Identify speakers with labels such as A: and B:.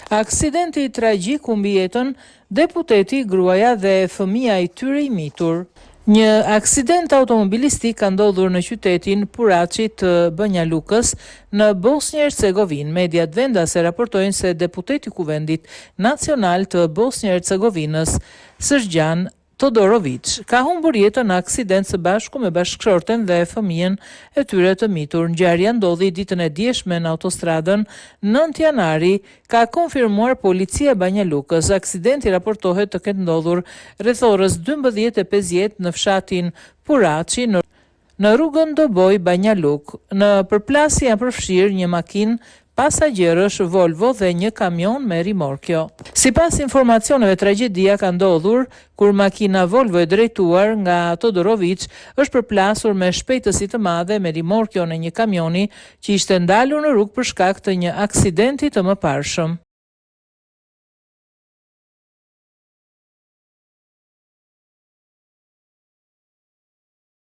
A: Aksidenti tragjik humbi jetën deputeti, gruaja dhe fëmia i tyre i mitur. Një aksident automobilistik ka ndodhur në qytetin Puraçi të Banja Lukës në Bosnjë Hercegovinë. Mediat vendase raportojnë se deputeti i Kuvendit Nacional të Bosnjë Hercegovinës, Srdjan Todorović, ka humbur jetën në aksident së bashku me bashkëshorten dhe fëmijën e tyre të mitur. Ngjarja ndodhi ditën e dieshme në autostradën 9 janari, ka konfirmuar policia e Banja Lukës. Aksidenti raportohet të ketë ndodhur rreth orës 12:50 në fshatin Puraçi në rrugën Doboj Banja Luk. Në përplasje janë përfshirë një makinë pasagjerësh Volvo dhe një kamion me rimorkjo. Sipas informacioneve, tragjedia ka ndodhur kur makina Volvo e drejtuar nga Todorović është përplasur me shpejtësi të madhe me rimorkjon e një kamioni që ishte ndalur në rrugë për shkak të një aksidenti të mëparshëm.